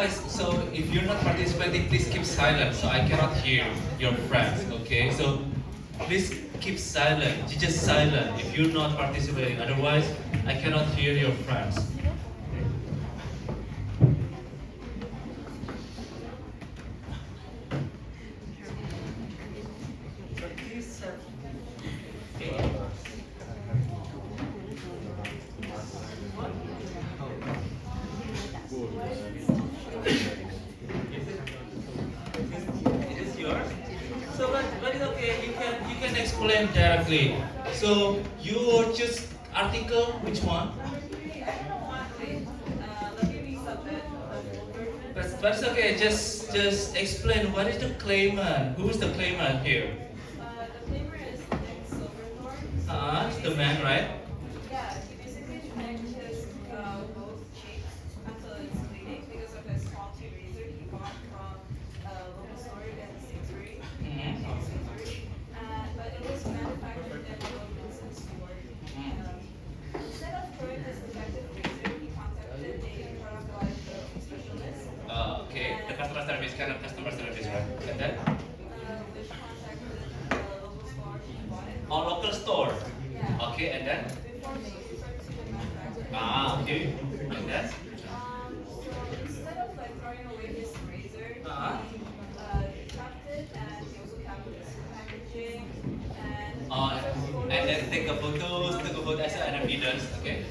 guys, so if you're not participating, please keep silent so I cannot hear your friends, okay? So please keep silent, just silent if you're not participating, otherwise I cannot hear your friends. So please, okay. It is yours. So, but it's okay. You can explain directly. So you choose article. Which one? But it's okay. Just explain what is the claimant. Who is the claimant here? It's the man, right? Okay, the customer service kind of customer service, right? And then, local store. Okay, and then, okay, and then, uh, and then take a photo as an evidence. Okay.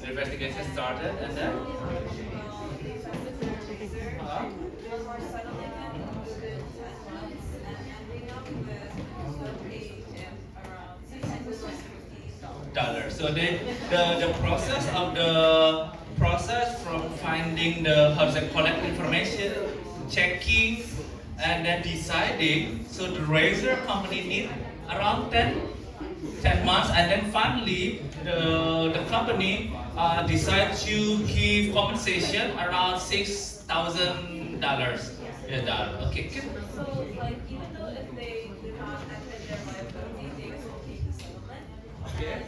The investigation started, and then. Dollars. So the process from finding the how to say collect information, checking, and then deciding. So the razor company need around 10 months, and then finally the company decide to give compensation around $6,000. Yeah, okay. Okay.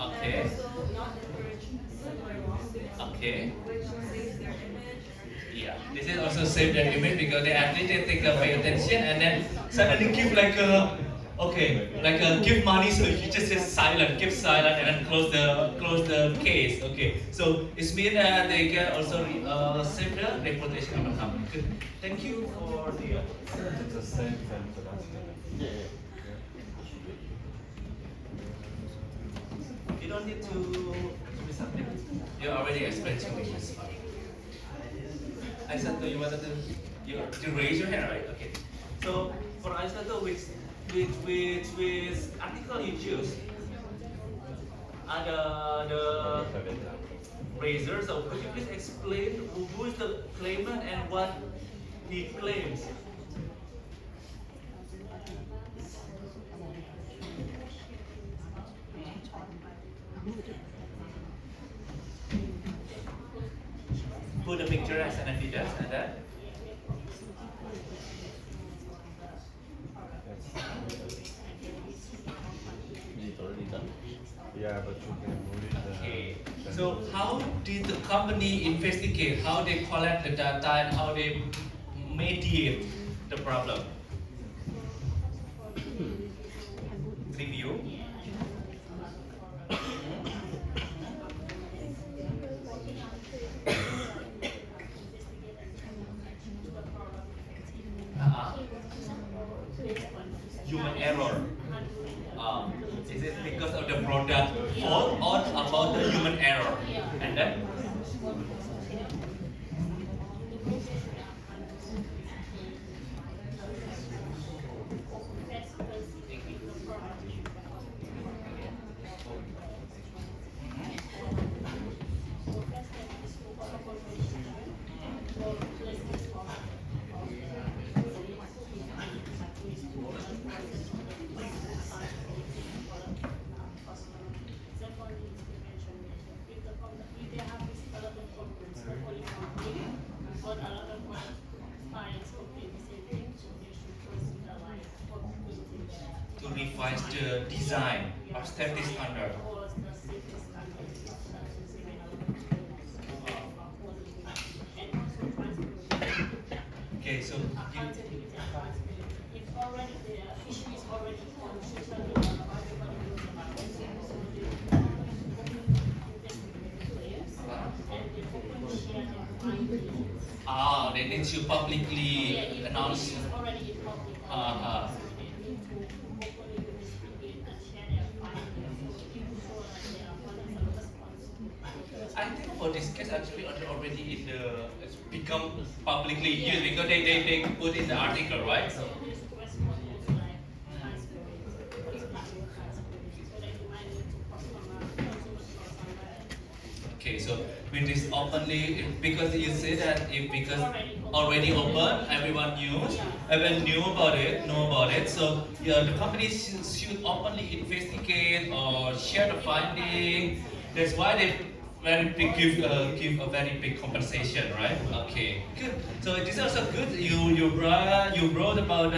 Okay. Okay. Yeah, this is also save their image because they actually take pay attention and then suddenly give like a give money, so you just say silent, keep silent and then close the case. Okay, so it's mean that they can also save the reputation of the company. Good. Thank you for the. It's the same thing for us. You don't need to submit. You already explained to me. I said to you wanted to raise your hand, right? Okay. So for Aisato, which article you choose? The razor. So could you please explain who is the claimant and what he claims? Put the picture as an evidence and then. Yeah, but you can move it. Okay. So how did the company investigate? How they collect the data and how they mediate the problem? Review. Human error. Is it because of the product fault or about the human error? And then? But a lot of my clients complain the same thing, so they should just like possibility To revise the design or safety standard. or the safety standards that is given a lot of quality and also transparency. Okay, so Accountability and transparency. If already the issue is already on social media, everybody knows about it. So they investigate the players and they openly share their findings. they need to publicly Yeah, if announce. the issue is already in public, Uh-huh. so they need to openly investigate and share their findings. So people show that they are holding some responsibility. I think for this case actually already in the it's become publicly used because they put in the article, right? So This response also like transparency, transparency, so that you might need to consumers trust on that. okay, so with this openly because you say that if because already open, everyone knew about it. So yeah, the company should openly investigate or share the finding. That's why they very big give a very big compensation, right? Okay, good. So it is also good. You wrote about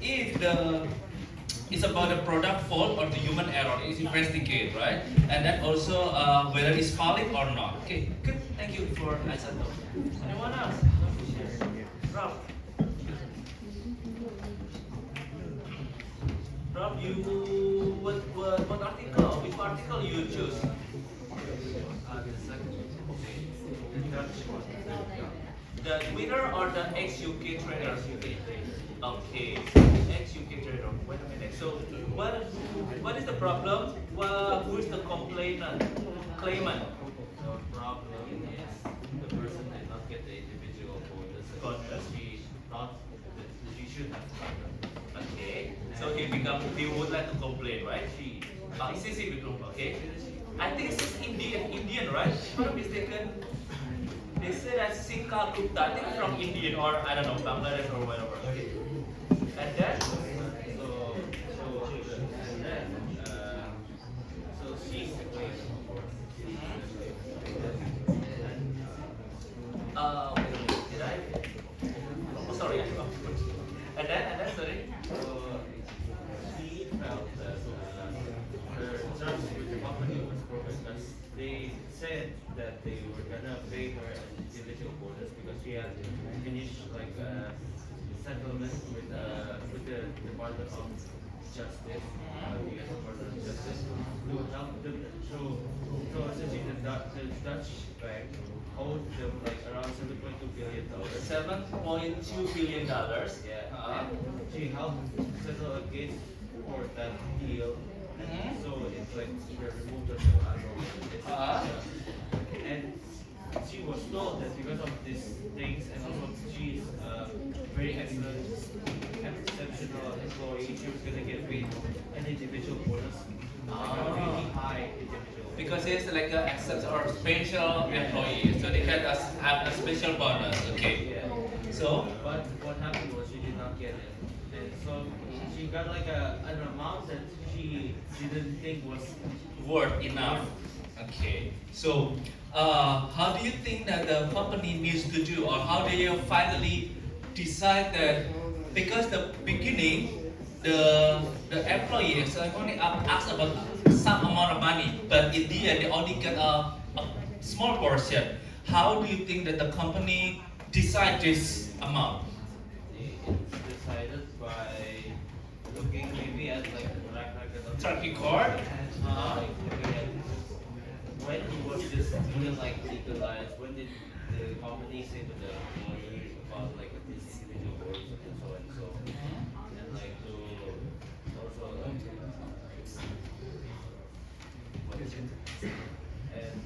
if the it's about the product fault or the human error. It's investigate, right? And then also whether it's valid or not. Okay, good. Thank you for answering. Anyone else? Rob. Rob, you what article? Which article you choose? The Twitter or the ex-UK trader? Okay, ex-UK trader. Wait a minute. So, what is the problem? Who is the complainant? Claimant? The problem is the person did not get the individual bonus. Bonus. She thought that she should have gotten. Okay. So he would like to complain, right? Sisi Vikram. Okay. I think it's Indian, right? If I'm not mistaken. They say that Sinka Gupta. I think from Indian or I don't know Bangladesh or whatever. Okay. And then. So she's the claimant, of course. Wait a minute, did I? Oh, sorry. And then, sorry. So she felt that her terms with the company was broken because they said that they were gonna pay her an individual bonus because she had finished like a settlement with the Department of Justice, the US Department of Justice, to help them. So essentially the Dutch bank owed them like around $7.2 billion. $7.2 billion. Yeah, and she helped settle a case for that deal. Mhm. So it's like they removed her from Uh-huh. and she was told that because of these things and also she's a very excellent, exceptional employee, she was gonna get paid an individual bonus, like a really high individual. Because it's like an access or special employee, so they can have a special bonus. Okay. Yeah. So. But what happened was she did not get it. And so she got like an amount that she didn't think was Worth enough. Okay. So, how do you think that the company needs to do, or how do you finally decide that? Because the beginning, the employees only ask about some amount of money, but in the end they only get a small portion. How do you think that the company decide this amount? it's decided by looking maybe at like the track record of Track record? like looking at when was this deal like legalized? When did the company say to the employee about like this individual boards and so and so? And like to also like and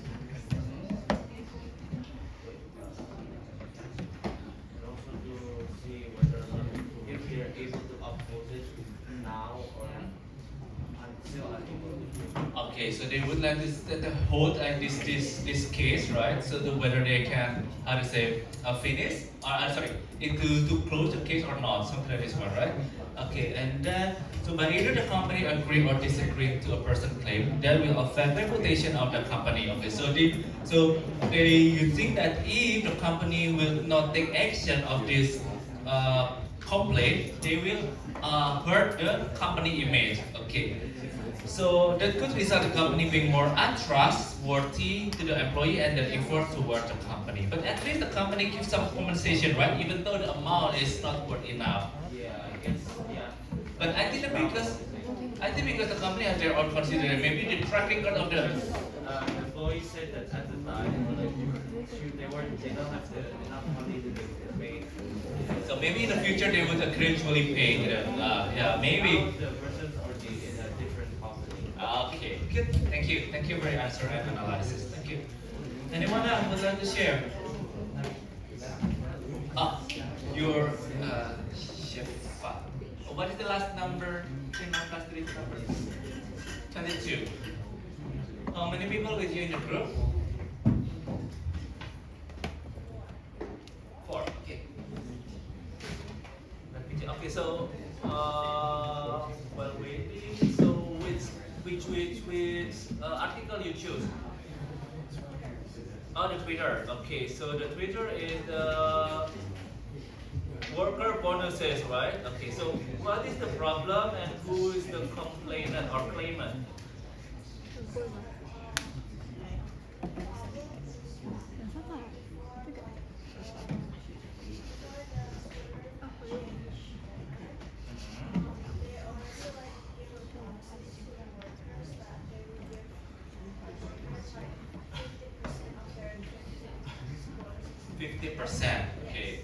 also to see whether or not if they're able to uphold it now or still unable to. Okay, so they would like this the hold like this case, right? So the whether they can how to say finish or sorry to close the case or not, something like this one, right? Okay, and then so by either the company agree or disagree to a person claim, that will affect reputation of the company. Okay, so they you think that if the company will not take action of this complaint, they will hurt the company image. Okay. So that could result in the company being more untrustworthy to the employee and the effort towards the company. But at least the company gives some compensation, right? Even though the amount is not worth enough. Yeah, I guess, yeah. But I think because the company has their own consideration, maybe the track record of the Employees said that at the time, like, shoot, they don't have enough money to pay. so maybe in the future they would gradually pay. Yeah, maybe. Now the person's already in a different company. Okay, good. Thank you for your answer and analysis. Thank you. Anyone else would like to share? Ah, your Shefa. What is the last number? 3 plus 3 number? 22. How many people with you in the group? 4. Okay. Okay, so while waiting, so which article you choose? Oh, the Twitter. Okay, so the Twitter is the worker bonuses, right? Okay, so what is the problem and who is the complainant or claimant? 50%. Okay.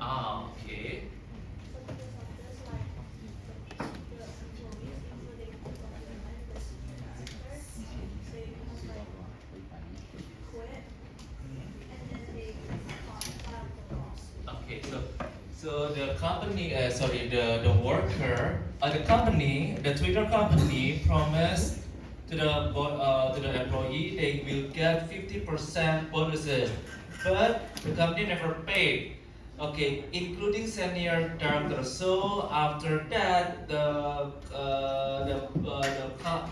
Ah, okay. Okay, so the company, sorry, the worker, the company, the Twitter company promised to the employee they will get 50% bonuses, but the company never paid. Okay, including senior director. So after that, the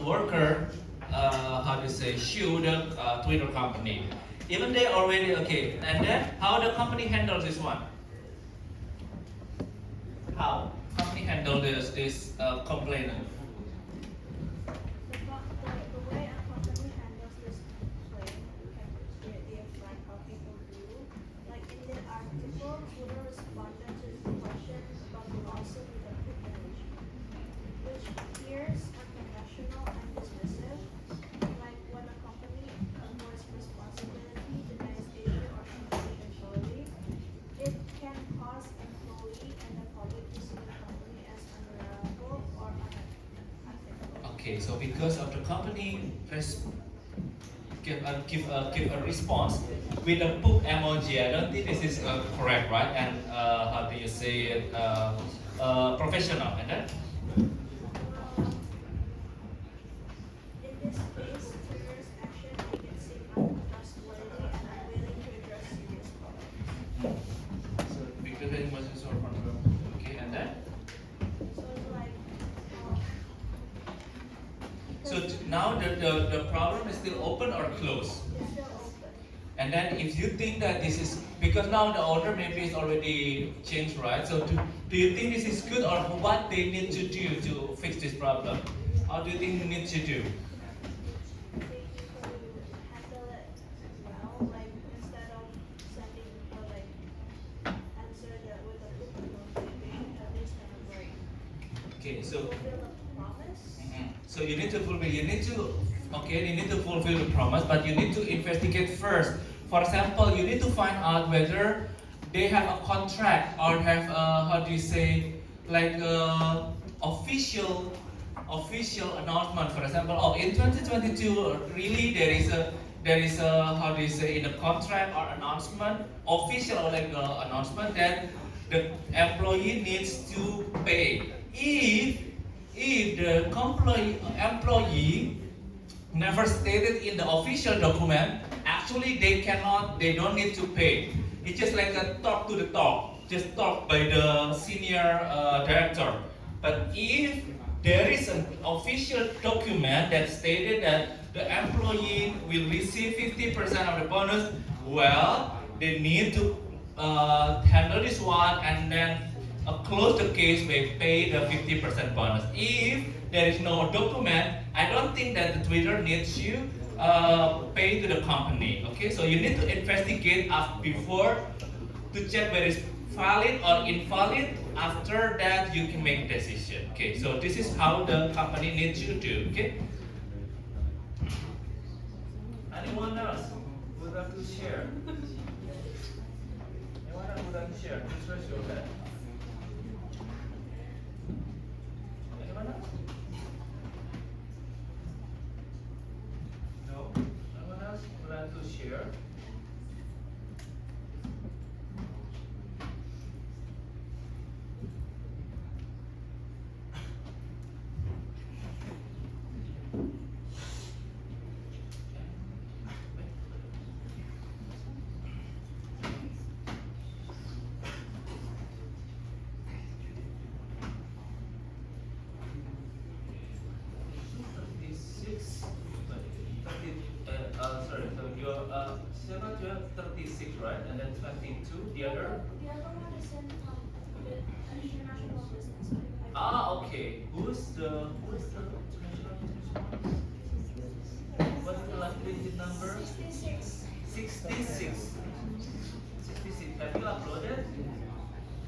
worker, how to say, sue the Twitter company. Even they already okay, and then how the company handles this one? How company handle this complaint? The way a company handles this complaint can reflect how people do. Like in the article, Twitter responded to the question about the lawsuit with a quick narration, which appears unprofessional and dismissive. Like when a company avoids responsibility, denies data, or should employee, it can cause employee and the public to see the company as unreliable or unethical. Okay, so because of the company give a response with a poop emoji, I don't think this is correct, right? And how do you say it? Professional, and then In this case, Twitter's action make it seem untrustworthy and unwilling to address serious problems. so because it was so okay, and then So it's like, now the problem is still open or closed. it's still open. And then if you think that this is because now the order maybe is already changed, right? So do you think this is good or what they need to do to fix this problem? How do you think they need to do? They usually handle it well, like instead of sending the answer that with a quick notification, at least kind of like Okay, so fulfill the promise. so you need to fulfill. You need to fulfill the promise, but you need to investigate first. For example, you need to find out whether they have a contract or have how do you say like official announcement. For example, oh, in 2022, really there is a how do you say in the contract or announcement, official like announcement that the employee needs to pay. If the employee never stated in the official document, actually they don't need to pay. It's just like a talk to the talk, just talk by the senior director. But if there is an official document that stated that the employee will receive 50% of the bonus, well, they need to handle this one and then close the case by pay the 50% bonus. If there is no document, I don't think that the Twitter needs you pay to the company. Okay, so you need to investigate before to check whether it's valid or invalid. After that, you can make decision. Okay, so this is how the company needs you to do. Okay. Anyone else would like to share? Anyone else would like to share? Please raise your hand. Anyone else? No? Anyone else would like to share? Sorry, so you're 36, right? And then 22, the other? The other one is in the international business. Okay. Who's the international business one? What is the last digit number? 66. 66. 66. Have you uploaded?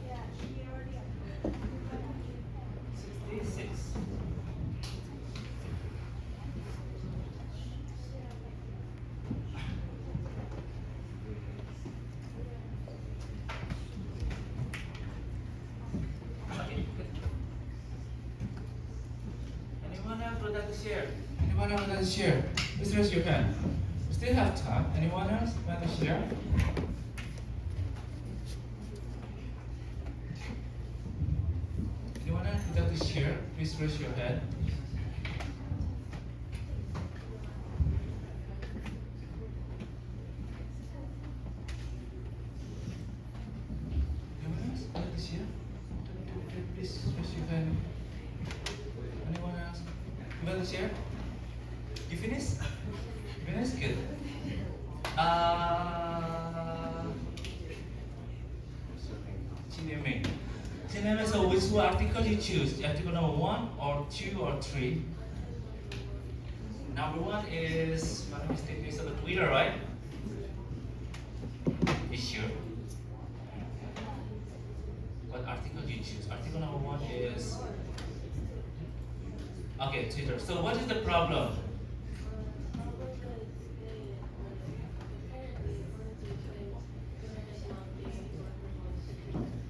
Yeah, she already uploaded. 66. Okay. Anyone else would like to share? Anyone else would like to share? Please raise your hand. We still have time. Anyone else want to share? Anyone else would like to share? Please raise your hand. Anyone else would like to share? Please raise your hand. Anyone else? You want to share? You finished? You finished? Good. Jinming. Jinming, so which article you choose? Article number 1 or 2 or 3? Number 1 is, my mistake is about Twitter, right? You sure? What article you choose? Article number 1 is, okay, Twitter. So what is the problem?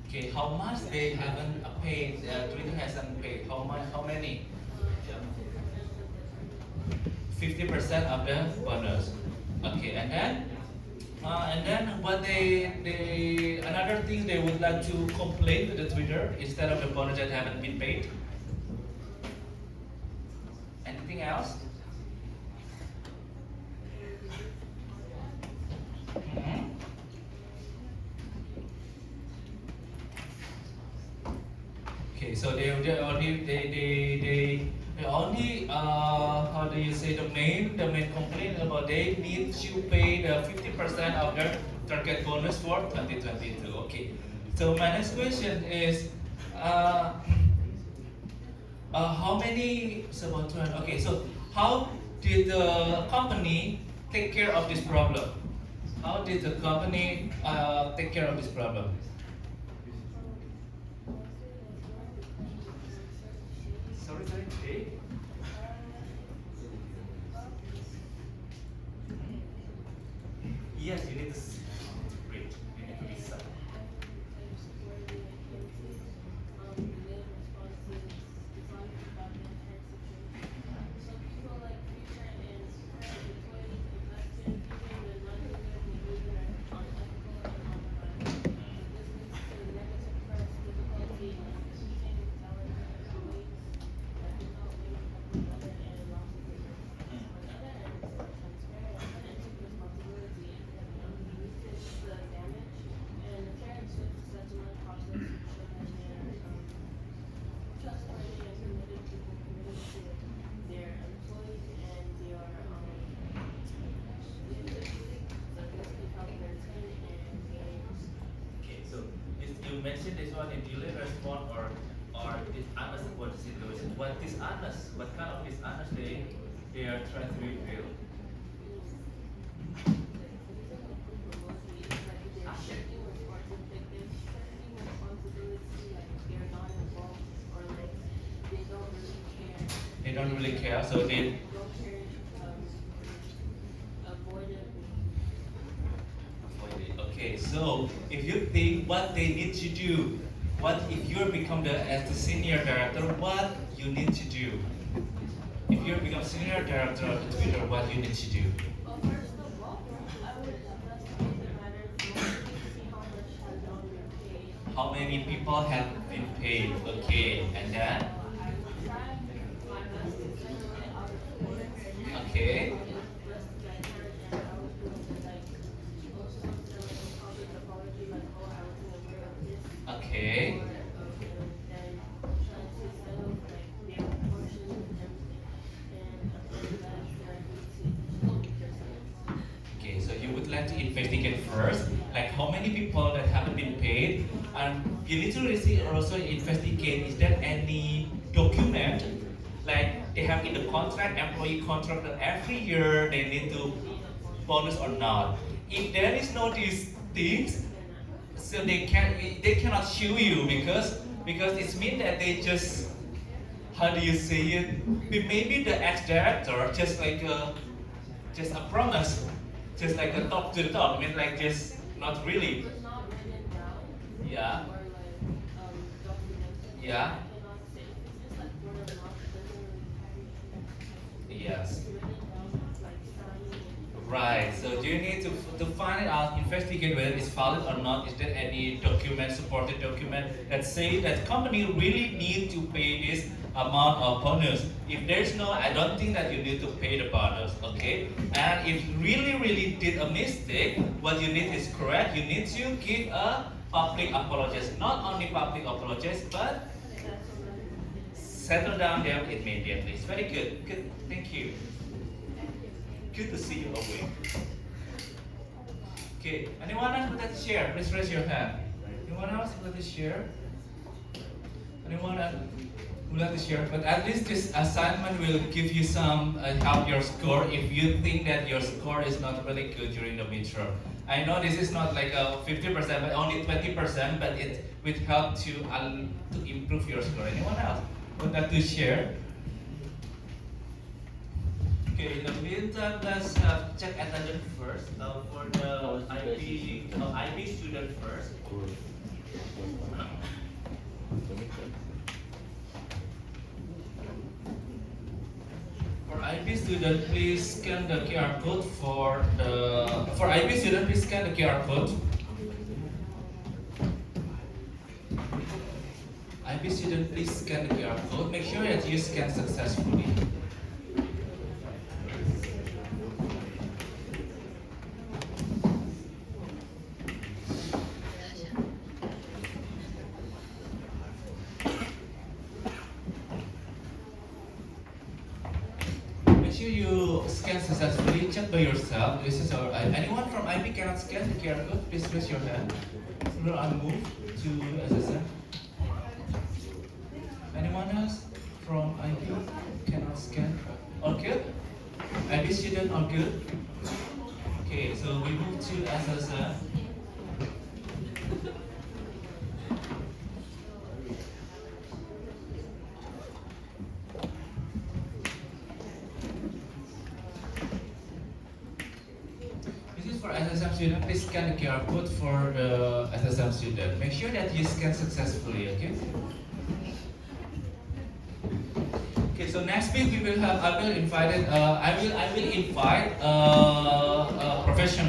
Okay, how much they haven't paid? Twitter hasn't paid. How much? How many? 50% of the bonus. Okay, and then what they another thing they would like to complain to the Twitter instead of the bonus that haven't been paid. Anything else? Mhm. Okay, so they only how do you say the main complaint about they need to pay the 50% of their target bonus for 2022. Okay, so my next question is how many okay, so how did the company take care of this problem? How did the company take care of this problem? Sorry, Jay? Yes, you need to read. You need to be silent. mentioned this one in delay response or dishonest about the situation. What dishonest? What kind of dishonest they are trying to reveal? They don't really care, so they avoid it. Okay, so if you think what they need to do, what if you become as the senior director, what you need to do? If you become senior director of Twitter, what you need to do? Well, first of all, I would investigate the matter closely to see how much has not been paid. How many people have been paid? Okay, and then I would try my best to generate out of the way. okay, Just to get her, and I would do like also something like a public apology, like, oh, I wasn't aware of this. okay, Or, then trying to settle like their portion and everything. And after that, then I need to just okay. So you would like to investigate first, like how many people that haven't been paid, and you need to also investigate is there any document like they have in the contract, employee contract that every year they need to bonus or not. If there is no these things, so they cannot sue you because it means that they just, how do you say it? Maybe the ex-director just like just a promise, just like a talk to the talk. I mean like just not really. was not written down. Yeah. Or like documented. Yeah. I cannot say if it's just like word of mouth, it doesn't really carry. Yes. It's written down, it's like signing it. Right. So you need to find it out, investigate whether it's valid or not. Is there any document, supported document that say that company really need to pay this amount of bonus? If there's no, I don't think that you need to pay the bonus. Okay. And if you really did a mistake, what you need is correct. You need to give a public apology. Not only public apologies, but settle down them immediately. It's very good. Good. Thank you. Good to see you awake. Okay, anyone else would like to share? Please raise your hand. Anyone else would like to share? Anyone else would like to share? But at least this assignment will give you some help your score if you think that your score is not really good during the midterm. I know this is not like a 50%, but only 20%, but it will help to improve your score. Anyone else would like to share? Okay, in the meantime, let's check attendance first for the IB student first. For IB student, please scan the QR code for IB student, please scan the QR code. IB student, please scan the QR code. Make sure that you scan successfully. Make sure you scan successfully. Check by yourself. This is our. Anyone from IB cannot scan the QR code? Please raise your hand. We'll move to SSM. Anyone else from IB cannot scan? All good? IB student, all good? Okay, so we move to SSM. This is for SSM student. Please scan the QR code for the SSM student. Make sure that you scan successfully, okay? Okay, so next week we will have. I will invite a professional.